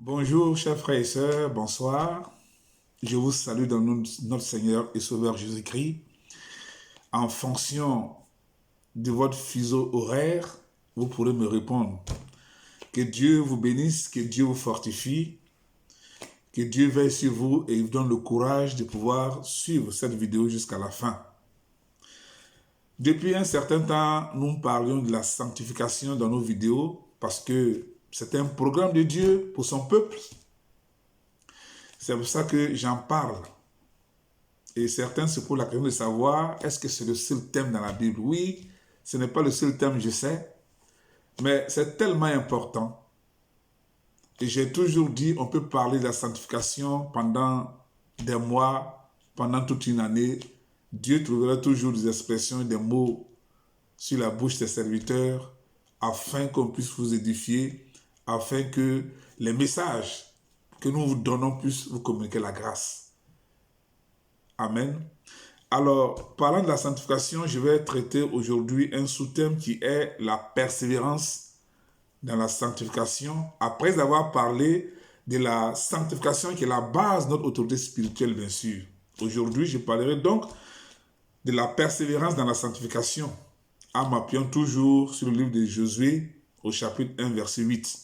Bonjour, chers frères et sœurs, bonsoir. Je vous salue dans le nom de notre Seigneur et Sauveur Jésus-Christ. En fonction de votre fuseau horaire, vous pourrez me répondre. Que Dieu vous bénisse, que Dieu vous fortifie, que Dieu veille sur vous et vous donne le courage de pouvoir suivre cette vidéo jusqu'à la fin. Depuis un certain temps, nous parlions de la sanctification dans nos vidéos parce que c'est un programme de Dieu pour son peuple. C'est pour ça que j'en parle. Et certains se posent la question de savoir, est-ce que c'est le seul thème dans la Bible? Oui, ce n'est pas le seul thème, je sais, mais c'est tellement important. Et j'ai toujours dit, on peut parler de la sanctification pendant des mois, pendant toute une année. Dieu trouvera toujours des expressions, des mots sur la bouche des serviteurs, afin qu'on puisse vous édifier, afin que les messages que nous vous donnons puissent vous communiquer la grâce. Amen. Alors, parlant de la sanctification, je vais traiter aujourd'hui un sous-thème qui est la persévérance dans la sanctification, après avoir parlé de la sanctification qui est la base de notre autorité spirituelle, bien sûr. Aujourd'hui, je parlerai donc de la persévérance dans la sanctification, en m'appuyant toujours sur le livre de Josué, au chapitre 1, verset 8.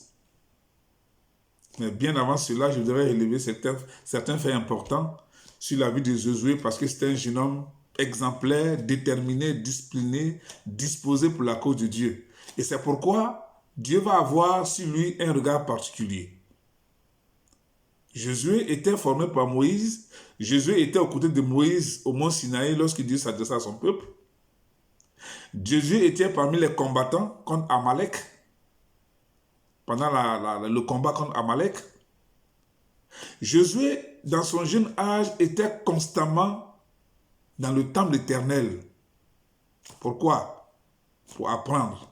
Mais bien avant cela, je voudrais relever certains faits importants sur la vie de Josué parce que c'est un jeune homme exemplaire, déterminé, discipliné, disposé pour la cause de Dieu. Et c'est pourquoi Dieu va avoir sur lui un regard particulier. Josué était formé par Moïse. Josué était aux côtés de Moïse au mont Sinaï lorsque Dieu s'adressait à son peuple. Josué était parmi les combattants contre Amalek. Pendant le combat contre Amalek, Josué, dans son jeune âge, était constamment dans le temple éternel. Pourquoi? Pour apprendre,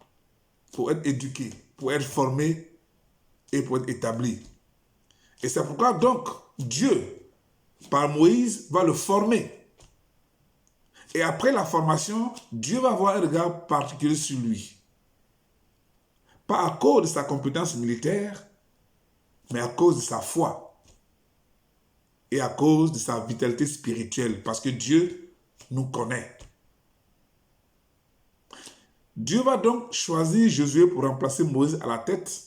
pour être éduqué, pour être formé et pour être établi. Et c'est pourquoi donc Dieu, par Moïse, va le former. Et après la formation, Dieu va avoir un regard particulier sur lui. Pas à cause de sa compétence militaire, mais à cause de sa foi. Et à cause de sa vitalité spirituelle, parce que Dieu nous connaît. Dieu va donc choisir Josué pour remplacer Moïse à la tête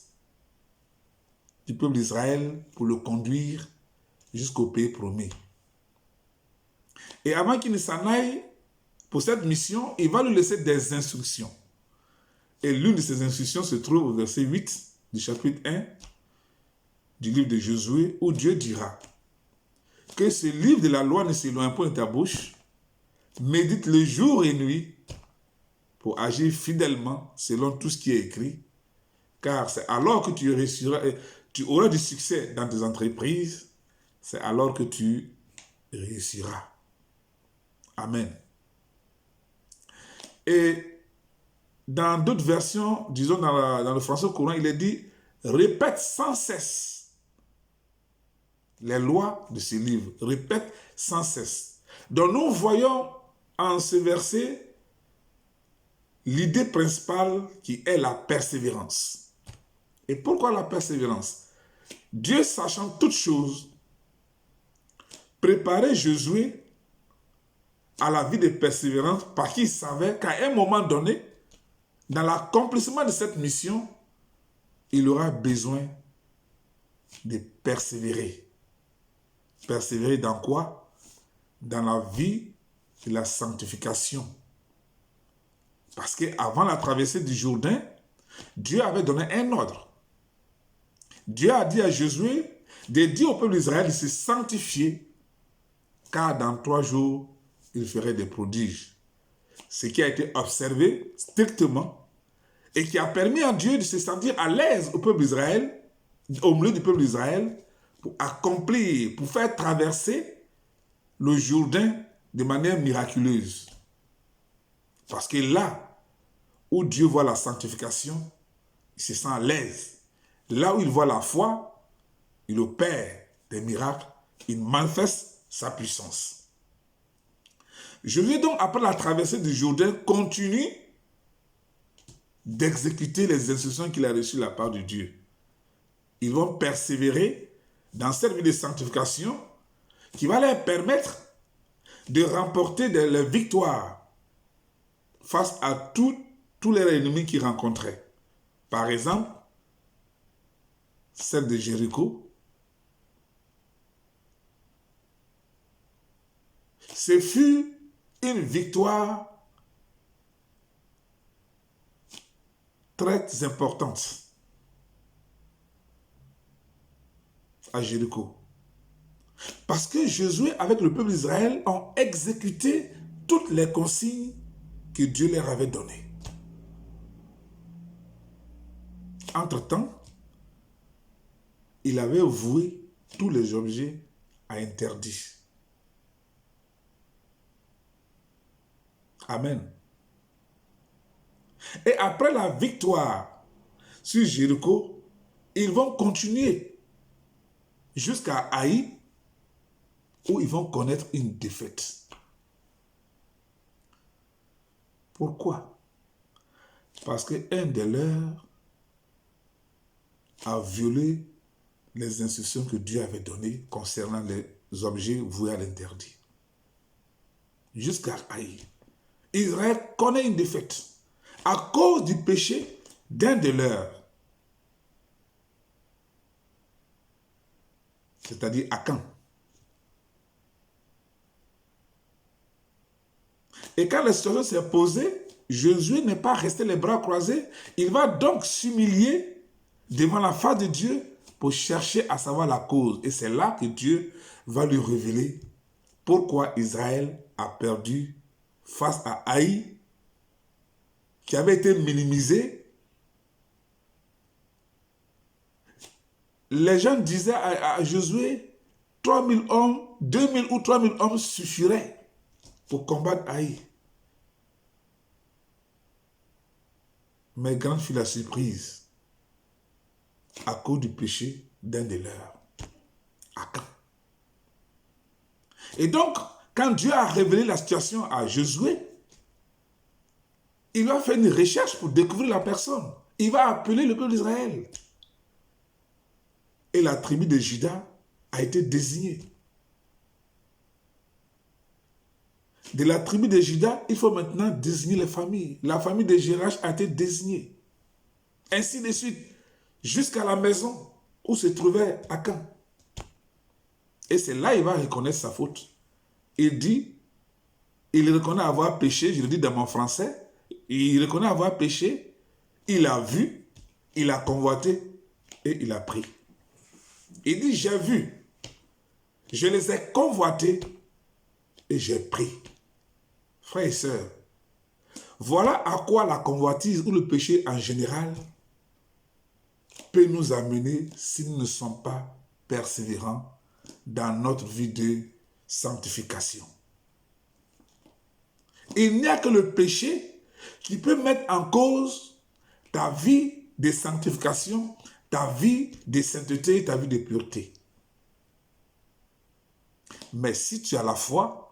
du peuple d'Israël pour le conduire jusqu'au pays promis. Et avant qu'il ne s'en aille pour cette mission, il va lui laisser des instructions. Et l'une de ces instructions se trouve au verset 8 du chapitre 1 du livre de Josué, où Dieu dira que ce livre de la loi ne s'éloigne point de ta bouche, médite le jour et nuit pour agir fidèlement selon tout ce qui est écrit, car c'est alors que tu réussiras, tu auras du succès dans tes entreprises, c'est alors que tu réussiras. Amen. Et dans d'autres versions, disons dans le français courant, il est dit « Répète sans cesse les lois de ce livre. » Répète sans cesse. Donc nous voyons en ce verset l'idée principale qui est la persévérance. Et pourquoi la persévérance? Dieu, sachant toutes choses, préparait Josué à la vie de persévérance parce qu'il savait qu'à un moment donné, dans l'accomplissement de cette mission, il aura besoin de persévérer. Persévérer dans quoi? Dans la vie de la sanctification. Parce qu'avant la traversée du Jourdain, Dieu avait donné un ordre. Dieu a dit à Josué de dire au peuple d'Israël de se sanctifier, car dans 3 jours, il ferait des prodiges. Ce qui a été observé strictement et qui a permis à Dieu de se sentir à l'aise au peuple d'Israël, au milieu du peuple d'Israël, pour accomplir, pour faire traverser le Jourdain de manière miraculeuse. Parce que là où Dieu voit la sanctification, il se sent à l'aise. Là où il voit la foi, il opère des miracles, il manifeste sa puissance. Josué donc, après la traversée du Jourdain, continue d'exécuter les instructions qu'il a reçues de la part de Dieu. Ils vont persévérer dans cette vie de sanctification qui va leur permettre de remporter les victoires face à tous les ennemis qu'ils rencontraient. Par exemple, celle de Jéricho. Ce fut une victoire très importante à Jéricho. Parce que Josué, avec le peuple d'Israël, ont exécuté toutes les consignes que Dieu leur avait données. Entre-temps, il avait voué tous les objets à interdit. Amen. Et après la victoire sur Jéricho, ils vont continuer jusqu'à Haï, où ils vont connaître une défaite. Pourquoi? Parce qu'un des leurs a violé les instructions que Dieu avait données concernant les objets voués à l'interdit. Jusqu'à Haï. Israël connaît une défaite à cause du péché d'un de leurs. C'est-à-dire Akan. Et quand la situation s'est posée, Josué n'est pas resté les bras croisés. Il va donc s'humilier devant la face de Dieu pour chercher à savoir la cause. Et c'est là que Dieu va lui révéler pourquoi Israël a perdu face à Haï, qui avait été minimisé. Les gens disaient à Josué, 3000 hommes, 2000 ou 3000 hommes suffiraient pour combattre Haï. Mais grande fut la surprise à cause du péché d'un des leurs, Akan. Et donc, quand Dieu a révélé la situation à Josué, il va faire une recherche pour découvrir la personne. Il va appeler le peuple d'Israël. Et la tribu de Juda a été désignée. De la tribu de Juda, il faut maintenant désigner les familles. La famille de Jérach a été désignée. Ainsi de suite, jusqu'à la maison où se trouvait Akan. Et c'est là qu'il va reconnaître sa faute. Il dit, il reconnaît avoir péché, je le dis dans mon français, il reconnaît avoir péché, il a vu, il a convoité et il a pris. Il dit, j'ai vu, je les ai convoités et j'ai pris. Frères et sœurs, voilà à quoi la convoitise ou le péché en général peut nous amener si nous ne sommes pas persévérants dans notre vie de sanctification. Il n'y a que le péché qui peut mettre en cause ta vie de sanctification, ta vie de sainteté, ta vie de pureté. Mais si tu as la foi,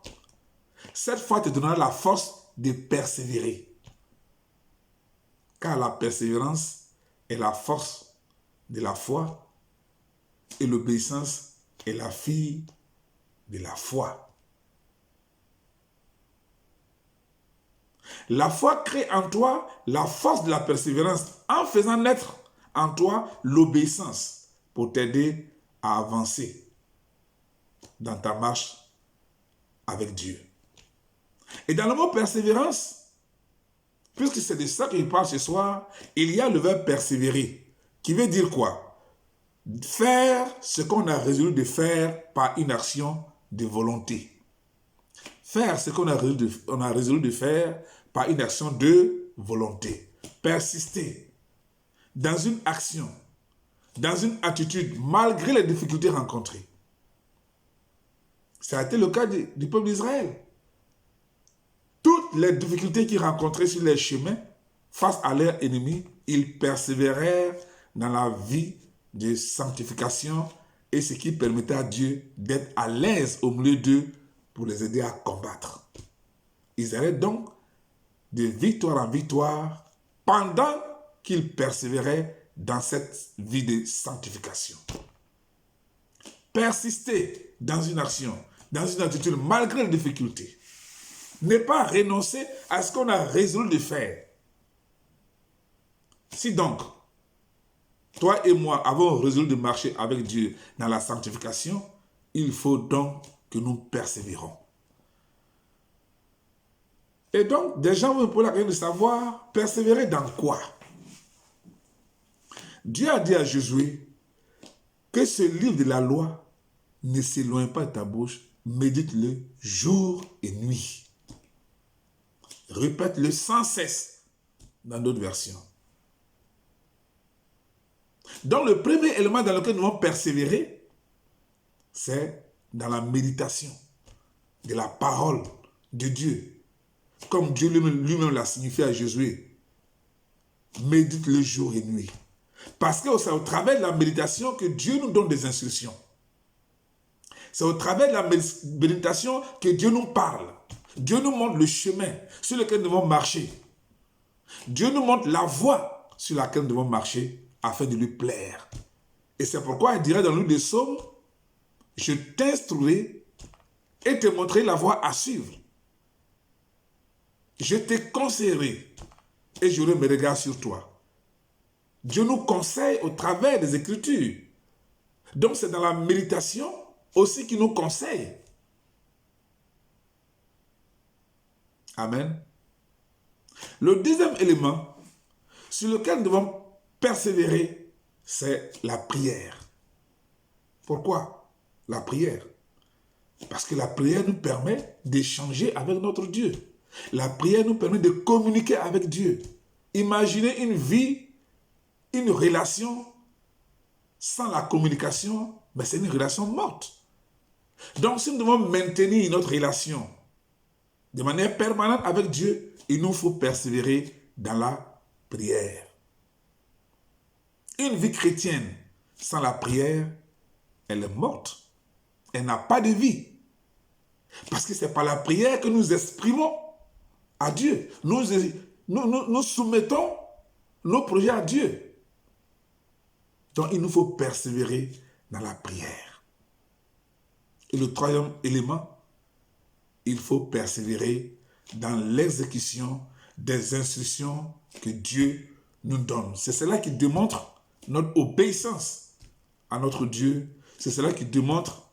cette foi te donnera la force de persévérer. Car la persévérance est la force de la foi et l'obéissance est la fille de la foi. La foi crée en toi la force de la persévérance en faisant naître en toi l'obéissance pour t'aider à avancer dans ta marche avec Dieu. Et dans le mot persévérance, puisque c'est de ça que je parle ce soir, il y a le verbe persévérer, qui veut dire quoi? Faire ce qu'on a résolu de faire par une action de volonté. Faire ce qu'on a résolu de faire par une action de volonté. Persister dans une action, dans une attitude, malgré les difficultés rencontrées. Ça a été le cas du peuple d'Israël. Toutes les difficultés qu'ils rencontraient sur les chemins, face à leurs ennemis, ils persévérèrent dans la vie de sanctification et ce qui permettait à Dieu d'être à l'aise au milieu d'eux pour les aider à combattre. Ils allaient donc de victoire en victoire pendant qu'ils persévéraient dans cette vie de sanctification. Persister dans une action, dans une attitude malgré les difficultés. Ne pas renoncer à ce qu'on a résolu de faire. Si donc, toi et moi avons résolu de marcher avec Dieu dans la sanctification, il faut donc que nous persévérons. Et donc, des gens vont poser la question de savoir persévérer dans quoi? Dieu a dit à Josué que ce livre de la loi ne s'éloigne pas de ta bouche, médite-le jour et nuit. Répète-le sans cesse dans d'autres versions. Donc, le premier élément dans lequel nous devons persévérer, c'est dans la méditation de la parole de Dieu. Comme Dieu lui-même l'a signifié à Josué. Médite le jour et nuit. Parce que c'est au travers de la méditation que Dieu nous donne des instructions. C'est au travers de la méditation que Dieu nous parle. Dieu nous montre le chemin sur lequel nous devons marcher. Dieu nous montre la voie sur laquelle nous devons marcher afin de lui plaire. Et c'est pourquoi il dirait dans le livre des Psaumes, je t'instruirai et te montrerai la voie à suivre. Je te conseillerai et j'aurai mes regards sur toi. Dieu nous conseille au travers des Écritures. Donc c'est dans la méditation aussi qu'il nous conseille. Amen. Le deuxième élément sur lequel nous devons persévérer, c'est la prière. Pourquoi la prière? Parce que la prière nous permet d'échanger avec notre Dieu. La prière nous permet de communiquer avec Dieu. Imaginez une vie, une relation sans la communication, mais c'est une relation morte. Donc si nous devons maintenir notre relation de manière permanente avec Dieu, il nous faut persévérer dans la prière. Une vie chrétienne sans la prière, elle est morte. Elle n'a pas de vie. Parce que c'est par la prière que nous exprimons à Dieu. Nous soumettons nos projets à Dieu. Donc il nous faut persévérer dans la prière. Et le troisième élément, il faut persévérer dans l'exécution des instructions que Dieu nous donne. C'est cela qui démontre notre obéissance à notre Dieu. C'est cela qui démontre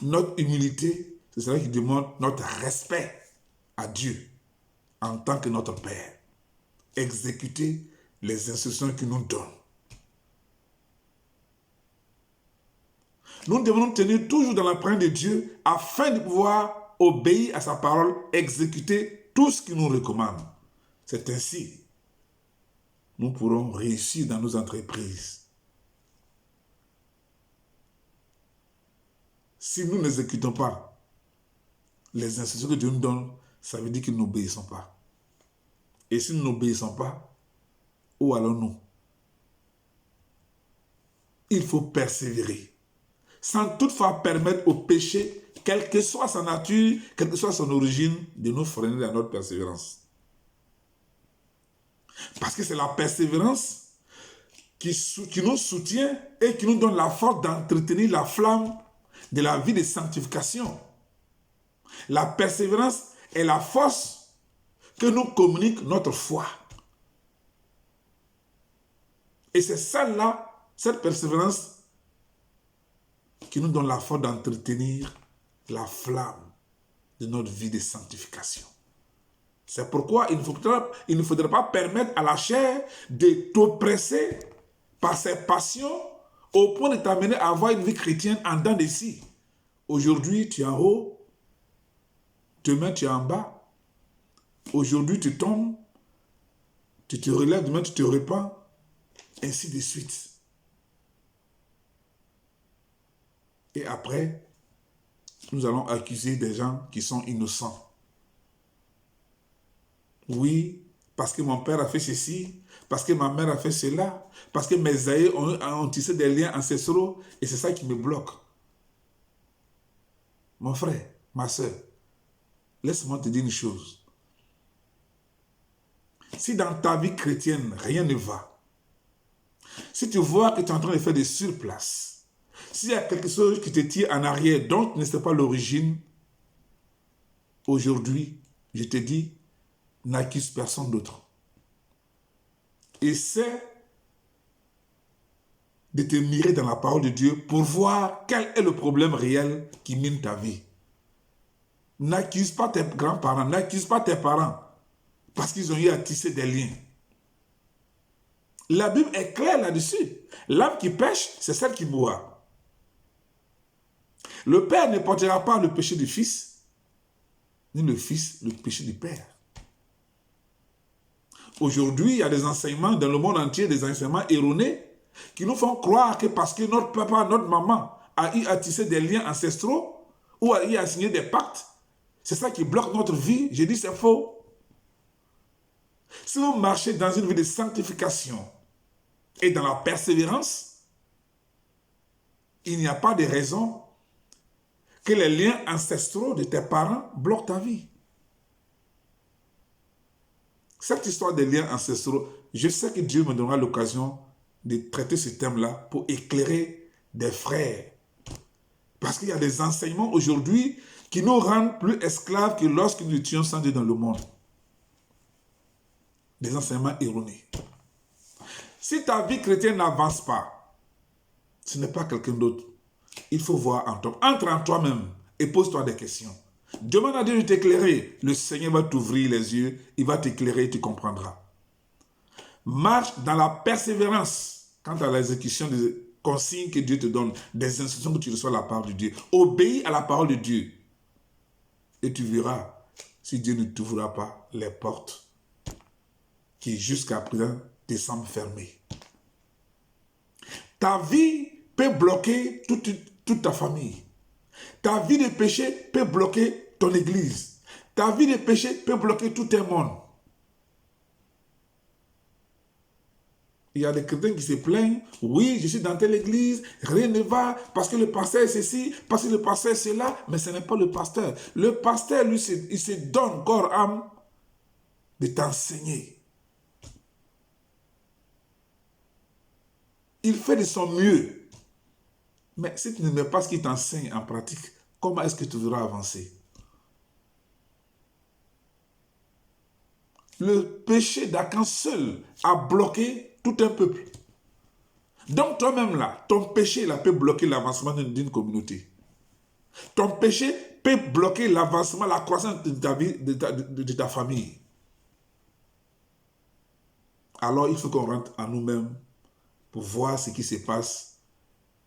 notre humilité. C'est cela qui démontre notre respect à Dieu en tant que notre Père. Exécuter les instructions qu'il nous donne. Nous devons nous tenir toujours dans la prière de Dieu afin de pouvoir obéir à sa parole, exécuter tout ce qu'il nous recommande. C'est ainsi nous pourrons réussir dans nos entreprises. Si nous n'exécutons pas les instructions que Dieu nous donne, ça veut dire que nous n'obéissons pas. Et si nous n'obéissons pas, où allons-nous? Il faut persévérer, sans toutefois permettre au péché, quelle que soit sa nature, quelle que soit son origine, de nous freiner dans notre persévérance. Parce que c'est la persévérance qui nous soutient et qui nous donne la force d'entretenir la flamme de la vie de sanctification. La persévérance est la force que nous communique notre foi. Et c'est celle-là, cette persévérance, qui nous donne la force d'entretenir la flamme de notre vie de sanctification. C'est pourquoi il ne faudra pas permettre à la chair de t'oppresser par ses passions au point de t'amener à avoir une vie chrétienne en dents de scie. Aujourd'hui, tu es en haut, demain, tu es en bas. Aujourd'hui, tu tombes, tu te relèves, demain, tu te repens, ainsi de suite. Et après, nous allons accuser des gens qui sont innocents. Oui, parce que mon père a fait ceci, parce que ma mère a fait cela, parce que mes aïeux ont tissé des liens ancestraux, et c'est ça qui me bloque. Mon frère, ma soeur, laisse-moi te dire une chose. Si dans ta vie chrétienne, rien ne va, Si tu vois que tu es en train de faire des surplaces, s'il y a quelque chose qui te tire en arrière, dont tu ne sais pas l'origine, aujourd'hui, je te dis, n'accuse personne d'autre. Essaie de te mirer dans la parole de Dieu pour voir quel est le problème réel qui mine ta vie. N'accuse pas tes grands-parents, n'accuse pas tes parents parce qu'ils ont eu à tisser des liens. La Bible est claire là-dessus. L'âme qui pêche, c'est celle qui mourra. Le père ne portera pas le péché du fils, ni le fils le péché du père. Aujourd'hui, il y a des enseignements dans le monde entier, des enseignements erronés, qui nous font croire que parce que notre papa, notre maman a eu à tisser des liens ancestraux ou a eu à signer des pactes, c'est ça qui bloque notre vie. J'ai dit c'est faux. Si vous marchez dans une vie de sanctification et dans la persévérance, il n'y a pas de raison que les liens ancestraux de tes parents bloquent ta vie. Cette histoire des liens ancestraux, je sais que Dieu me donnera l'occasion de traiter ce thème-là pour éclairer des frères. Parce qu'il y a des enseignements aujourd'hui qui nous rendent plus esclaves que lorsque nous étions sans Dieu dans le monde. Des enseignements erronés. Si ta vie chrétienne n'avance pas, ce n'est pas quelqu'un d'autre. Il faut voir en toi. Entre en toi-même et pose-toi des questions. Demande à Dieu de t'éclairer. Le Seigneur va t'ouvrir les yeux, il va t'éclairer et tu comprendras. Marche dans la persévérance quant à l'exécution des consignes que Dieu te donne, des instructions que tu reçois de la part de Dieu. Obéis à la parole de Dieu. Et tu verras si Dieu ne t'ouvrira pas les portes qui jusqu'à présent te semblent fermées. Ta vie peut bloquer toute ta famille. Ta vie de péché peut bloquer ton église. Ta vie de péché peut bloquer tout un monde. Il y a des chrétiens qui se plaignent. Oui, je suis dans telle église, rien ne va, parce que le pasteur est ceci, parce que le pasteur est cela, mais ce n'est pas le pasteur. Le pasteur, lui, il se donne corps, âme, de t'enseigner. Il fait de son mieux. Mais si tu ne mets pas ce qu'il t'enseigne en pratique, comment est-ce que tu voudras avancer? Le péché d'Akan seul a bloqué tout un peuple. Donc toi-même là, ton péché là peut bloquer l'avancement d'une communauté. Ton péché peut bloquer l'avancement, la croissance de ta vie, de ta famille. Alors il faut qu'on rentre en nous-mêmes pour voir ce qui se passe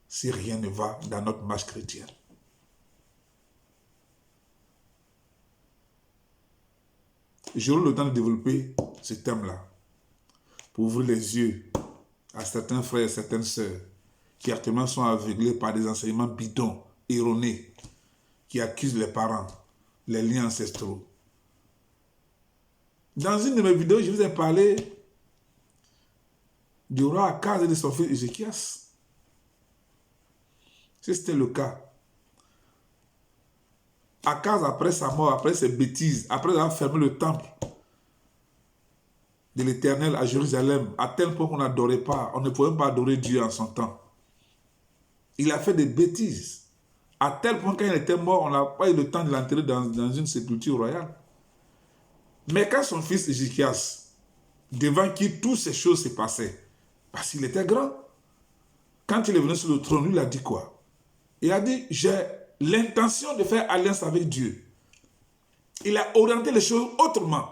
si rien ne va dans notre marche chrétienne. J'aurai le temps de développer ce thème-là pour ouvrir les yeux à certains frères et certaines sœurs qui actuellement sont aveuglés par des enseignements bidons, erronés, qui accusent les parents, les liens ancestraux. Dans une de mes vidéos, je vous ai parlé du roi Akaz et de son fils Ézéchias. Si c'était le cas, Akaz, après sa mort, après ses bêtises, après avoir fermé le temple de l'Éternel à Jérusalem, à tel point qu'on n'adorait pas, on ne pouvait pas adorer Dieu en son temps. Il a fait des bêtises, à tel point quand il était mort, on n'a pas eu le temps de l'enterrer dans une sépulture royale. Mais quand son fils Ézéchias, devant qui toutes ces choses se passaient, parce qu'il était grand, quand il est venu sur le trône, lui, il a dit quoi? Il a dit, j'ai l'intention de faire alliance avec Dieu. Il a orienté les choses autrement.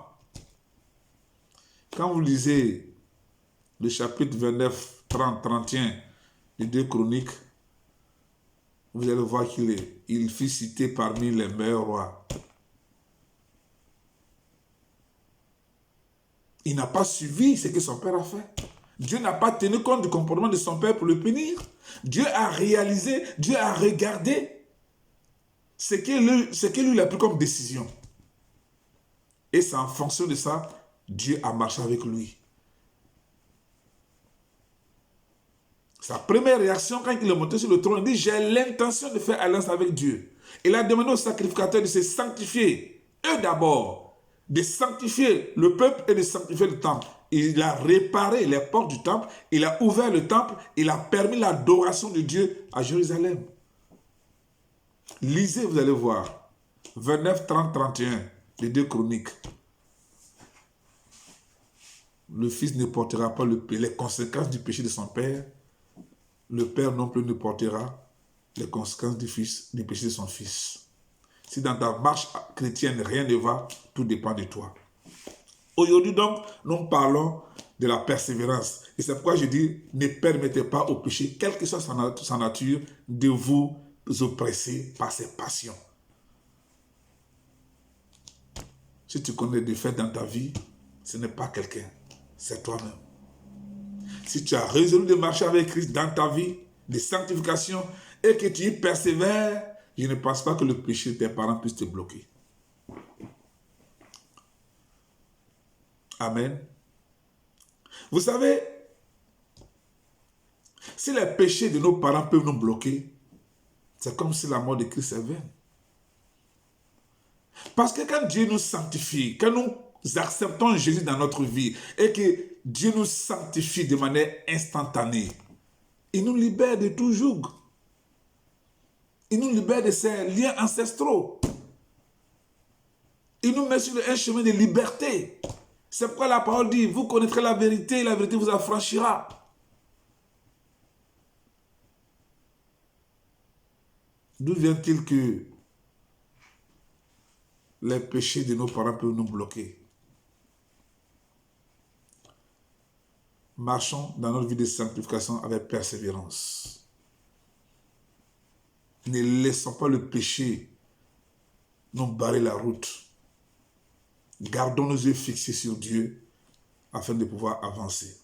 Quand vous lisez le chapitre 29, 30, 31 des 2 Chroniques, vous allez voir qu'il fut cité parmi les meilleurs rois. Il n'a pas suivi ce que son père a fait. Dieu n'a pas tenu compte du comportement de son père pour le punir. Dieu a réalisé, Dieu a regardé ce que lui a pris comme décision. Et c'est en fonction de ça, Dieu a marché avec lui. Sa première réaction quand il est monté sur le trône, il dit, j'ai l'intention de faire alliance avec Dieu. Il a demandé aux sacrificateurs de se sanctifier, eux d'abord, de sanctifier le peuple et de sanctifier le temple. Il a réparé les portes du temple, il a ouvert le temple, il a permis l'adoration de Dieu à Jérusalem. Lisez, vous allez voir. 29, 30, 31, les 2 Chroniques. Le fils ne portera pas les conséquences du péché de son père. Le père non plus ne portera les conséquences du péché de son fils. Si dans ta marche chrétienne rien ne va, tout dépend de toi. Aujourd'hui donc, nous parlons de la persévérance. Et c'est pourquoi je dis, ne permettez pas au péché, quelle que soit sa nature, de vous oppresser par ses passions. Si tu connais des défaites dans ta vie, ce n'est pas quelqu'un, c'est toi-même. Si tu as résolu de marcher avec Christ dans ta vie, de sanctification, et que tu y persévères, je ne pense pas que le péché de tes parents puisse te bloquer. Amen. Vous savez, si les péchés de nos parents peuvent nous bloquer, c'est comme si la mort de Christ est vaine. Parce que quand Dieu nous sanctifie, quand nous acceptons Jésus dans notre vie et que Dieu nous sanctifie de manière instantanée, il nous libère de tout joug. Il nous libère de ses liens ancestraux. Il nous met sur un chemin de liberté. C'est pourquoi la parole dit, vous connaîtrez la vérité et la vérité vous affranchira. D'où vient-il que les péchés de nos parents peuvent nous bloquer? Marchons dans notre vie de sanctification avec persévérance. Ne laissons pas le péché nous barrer la route. Gardons nos yeux fixés sur Dieu afin de pouvoir avancer.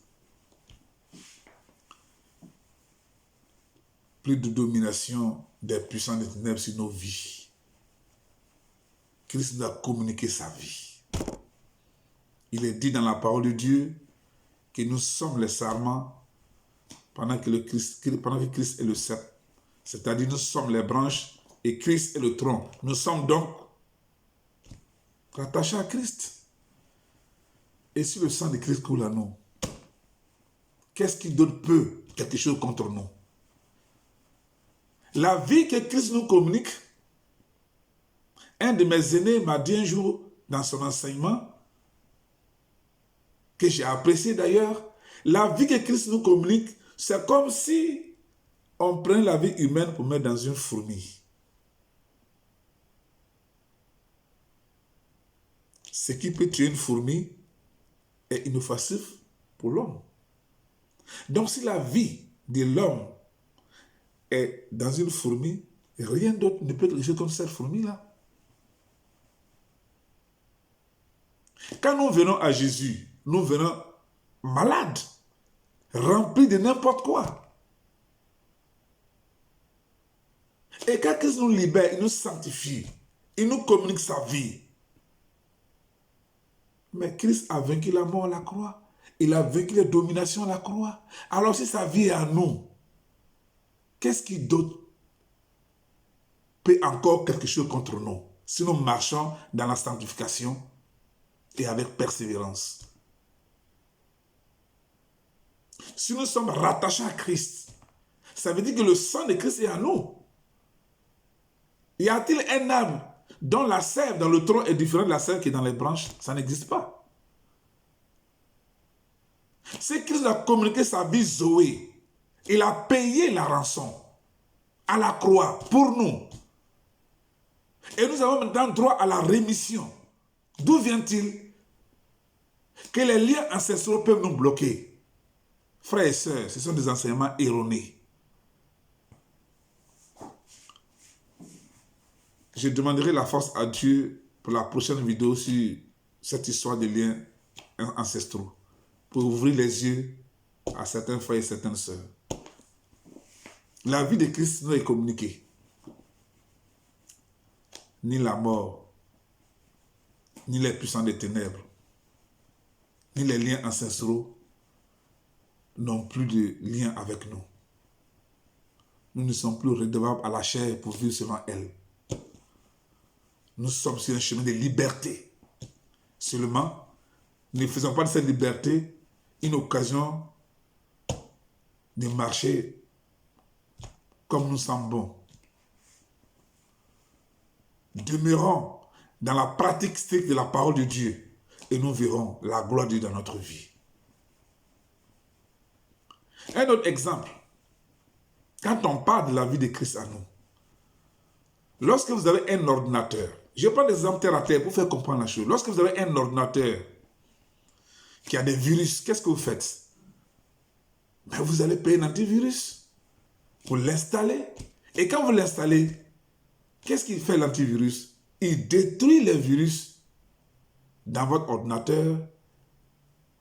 Plus de domination des puissants des ténèbres sur nos vies. Christ nous a communiqué sa vie. Il est dit dans la parole de Dieu que nous sommes les sarments pendant que Christ est le cep. C'est-à-dire nous sommes les branches et Christ est le tronc. Nous sommes donc rattachés à Christ. Et si le sang de Christ coule à nous, qu'est-ce qui d'autre peut quelque chose contre nous? La vie que Christ nous communique, un de mes aînés m'a dit un jour dans son enseignement, que j'ai apprécié d'ailleurs, la vie que Christ nous communique, c'est comme si on prenait la vie humaine pour mettre dans une fourmi. Ce qui peut tuer une fourmi est inoffensif pour l'homme. Donc si la vie de l'homme est dans une fourmi, rien d'autre ne peut être quelque contre cette fourmi-là. Quand nous venons à Jésus, nous venons malades, remplis de n'importe quoi. Et quand Christ nous libère, il nous sanctifie, il nous communique sa vie. Mais Christ a vaincu la mort à la croix. Il a vaincu les dominations à la croix. Alors si sa vie est à nous, qu'est-ce qui d'autre peut encore quelque chose contre nous si nous marchons dans la sanctification et avec persévérance? Si nous sommes rattachés à Christ, ça veut dire que le sang de Christ est à nous. Y a-t-il un arbre dont la sève dans le tronc est différente de la sève qui est dans les branches? Ça n'existe pas. Si Christ a communiqué sa vie Zoé, il a payé la rançon à la croix pour nous. Et nous avons maintenant droit à la rémission. D'où vient-il que les liens ancestraux peuvent nous bloquer? Frères et sœurs, ce sont des enseignements erronés. Je demanderai la force à Dieu pour la prochaine vidéo sur cette histoire de liens ancestraux, pour ouvrir les yeux à certains frères et certaines sœurs. La vie de Christ nous est communiquée. Ni la mort, ni les puissants des ténèbres, ni les liens ancestraux n'ont plus de lien avec nous. Nous ne sommes plus redevables à la chair pour vivre selon elle. Nous sommes sur un chemin de liberté. Seulement, ne faisons pas de cette liberté une occasion de marcher comme nous sommes bons. Demeurons dans la pratique stricte de la parole de Dieu et nous verrons la gloire de Dieu dans notre vie. Un autre exemple, quand on parle de la vie de Christ à nous, lorsque vous avez un ordinateur, je prends l'exemple terre à terre pour faire comprendre la chose. Lorsque vous avez un ordinateur qui a des virus, qu'est-ce que vous faites? Ben, vous allez payer un antivirus. Vous l'installez. Et quand vous l'installez, qu'est-ce qu'il fait l'antivirus? Il détruit les virus dans votre ordinateur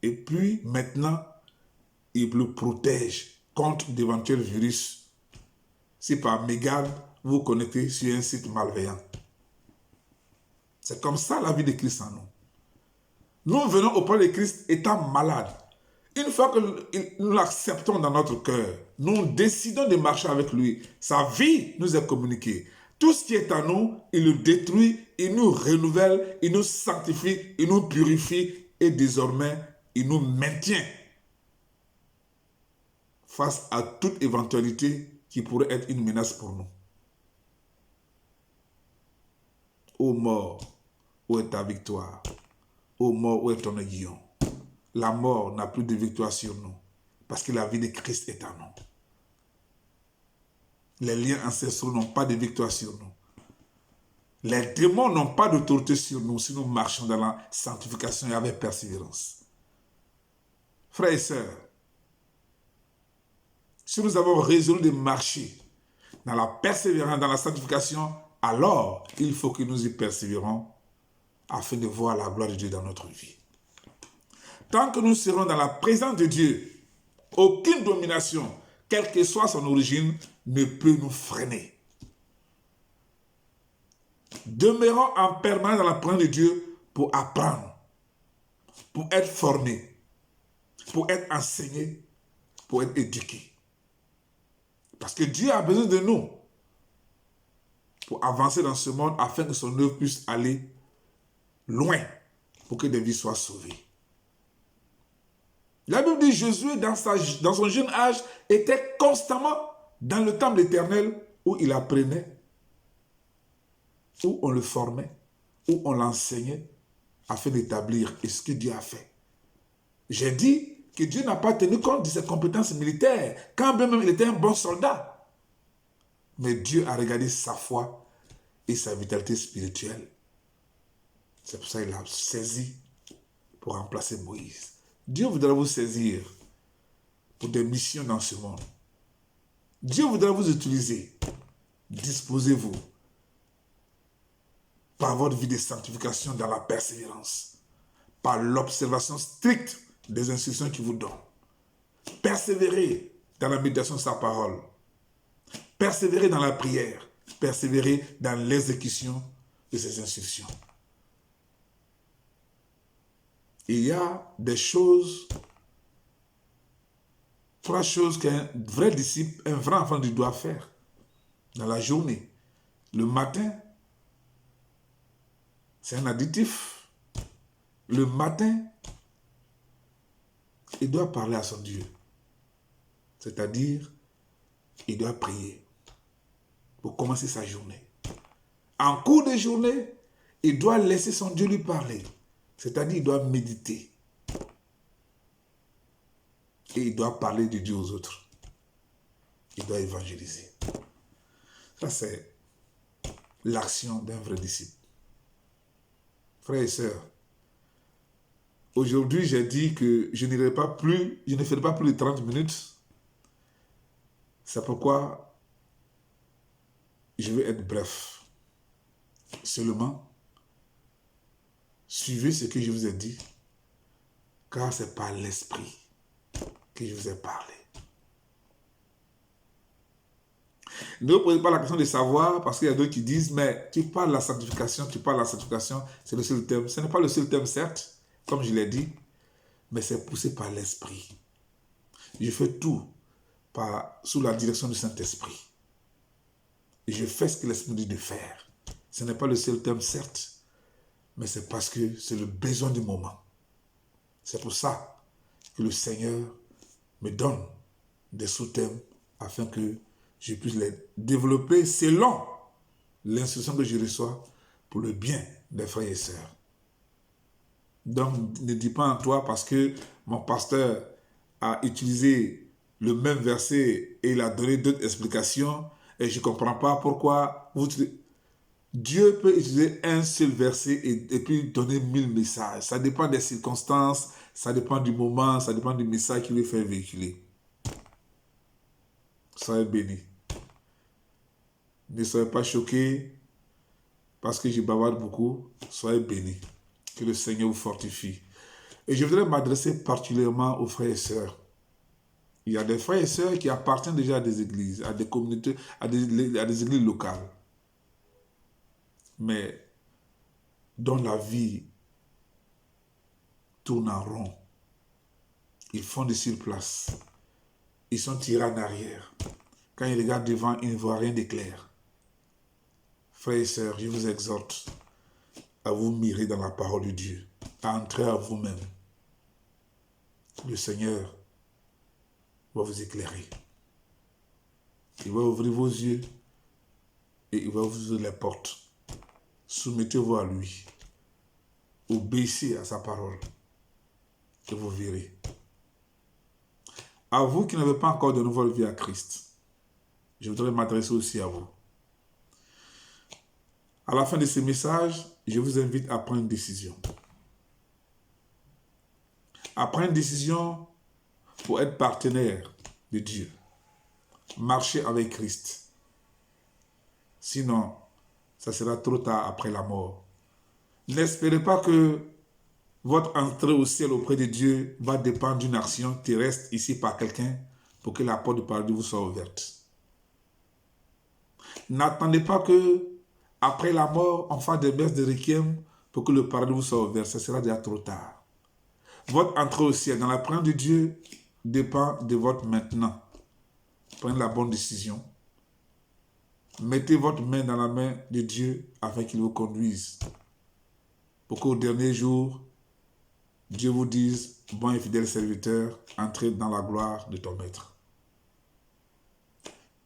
et puis maintenant, il le protège contre d'éventuels virus. Si par mégarde, vous vous connectez sur un site malveillant. C'est comme ça la vie de Christ en nous. Nous venons auprès de Christ étant malades. Une fois que nous l'acceptons dans notre cœur, nous décidons de marcher avec lui. Sa vie nous est communiquée. Tout ce qui est à nous, il le détruit, il nous renouvelle, il nous sanctifie, il nous purifie et désormais, il nous maintient face à toute éventualité qui pourrait être une menace pour nous. Ô mort, où est ta victoire? Ô mort, où est ton aiguillon? La mort n'a plus de victoire sur nous parce que la vie de Christ est en nous. Les liens ancestraux n'ont pas de victoire sur nous. Les démons n'ont pas d'autorité sur nous si nous marchons dans la sanctification et avec persévérance. Frères et sœurs, si nous avons résolu de marcher dans la persévérance, dans la sanctification, alors il faut que nous y persévérons afin de voir la gloire de Dieu dans notre vie. Tant que nous serons dans la présence de Dieu, aucune domination, quelle que soit son origine, ne peut nous freiner. Demeurons en permanence dans la présence de Dieu pour apprendre, pour être formés, pour être enseignés, pour être éduqués. Parce que Dieu a besoin de nous pour avancer dans ce monde afin que son œuvre puisse aller loin pour que des vies soient sauvées. La Bible dit que Jésus, dans son jeune âge, était constamment dans le temple éternel où il apprenait, où on le formait, où on l'enseignait afin d'établir ce que Dieu a fait. J'ai dit que Dieu n'a pas tenu compte de ses compétences militaires, quand bien même il était un bon soldat. Mais Dieu a regardé sa foi et sa vitalité spirituelle. C'est pour ça qu'il a saisi pour remplacer Moïse. Dieu voudra vous saisir pour des missions dans ce monde. Dieu voudra vous utiliser. Disposez-vous par votre vie de sanctification dans la persévérance, par l'observation stricte des instructions qu'il vous donne. Persévérez dans la méditation de sa parole. Persévérez dans la prière. Persévérez dans l'exécution de ses instructions. Il y a des choses, 3 choses qu'un vrai disciple, un vrai enfant de Dieu doit faire dans la journée. Le matin, c'est un additif. Le matin, il doit parler à son Dieu. C'est-à-dire, il doit prier pour commencer sa journée. En cours de journée, il doit laisser son Dieu lui parler. C'est-à-dire, il doit méditer. Et il doit parler de Dieu aux autres. Il doit évangéliser. Ça, c'est l'action d'un vrai disciple. Frères et sœurs, aujourd'hui, j'ai dit que je ne ferai pas plus de 30 minutes. C'est pourquoi je vais être bref. Seulement, suivez ce que je vous ai dit, car c'est par l'esprit que je vous ai parlé. Ne vous posez pas la question de savoir, parce qu'il y a d'autres qui disent, mais tu parles de la sanctification, c'est le seul thème. Ce n'est pas le seul thème, certes, comme je l'ai dit, mais c'est poussé par l'esprit. Je fais tout sous la direction du Saint-Esprit. Et je fais ce que l'Esprit me dit de faire. Ce n'est pas le seul thème, certes, mais c'est parce que c'est le besoin du moment. C'est pour ça que le Seigneur me donne des sous-thèmes afin que je puisse les développer selon l'instruction que je reçois pour le bien des frères et sœurs. Donc, ne dis pas en toi parce que mon pasteur a utilisé le même verset et il a donné d'autres explications et je ne comprends pas pourquoi Dieu peut utiliser un seul verset et puis donner 1000 messages. Ça dépend des circonstances, ça dépend du moment, ça dépend du message qu'il veut faire véhiculer. Soyez bénis. Ne soyez pas choqués parce que je bavarde beaucoup. Soyez bénis. Que le Seigneur vous fortifie. Et je voudrais m'adresser particulièrement aux frères et sœurs. Il y a des frères et sœurs qui appartiennent déjà à des églises, à des communautés, à des églises locales. Mais dont la vie tourne en rond. Ils font des surplaces. Ils sont tirés en arrière. Quand ils regardent devant, ils ne voient rien de clair. Frères et sœurs, je vous exhorte à vous mirer dans la parole de Dieu, à entrer à vous-même. Le Seigneur va vous éclairer. Il va ouvrir vos yeux et il va vous ouvrir les portes. Soumettez-vous à lui. Obéissez à sa parole et vous verrez. À vous qui n'avez pas encore de nouvelle vie à Christ, je voudrais m'adresser aussi à vous. À la fin de ce message, je vous invite à prendre une décision. À prendre une décision pour être partenaire de Dieu. Marcher avec Christ. Sinon, ça sera trop tard après la mort. N'espérez pas que votre entrée au ciel auprès de Dieu va dépendre d'une action terrestre ici par quelqu'un pour que la porte du paradis vous soit ouverte. N'attendez pas que après la mort, on fasse des messes de requiem pour que le paradis vous soit ouvert. Ce sera déjà trop tard. Votre entrée au ciel dans la présence de Dieu dépend de votre maintenant. Prenez la bonne décision. Mettez votre main dans la main de Dieu afin qu'il vous conduise. Pour qu'au dernier jour, Dieu vous dise, bon et fidèle serviteur, entrez dans la gloire de ton maître.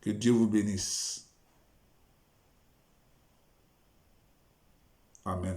Que Dieu vous bénisse. Amen.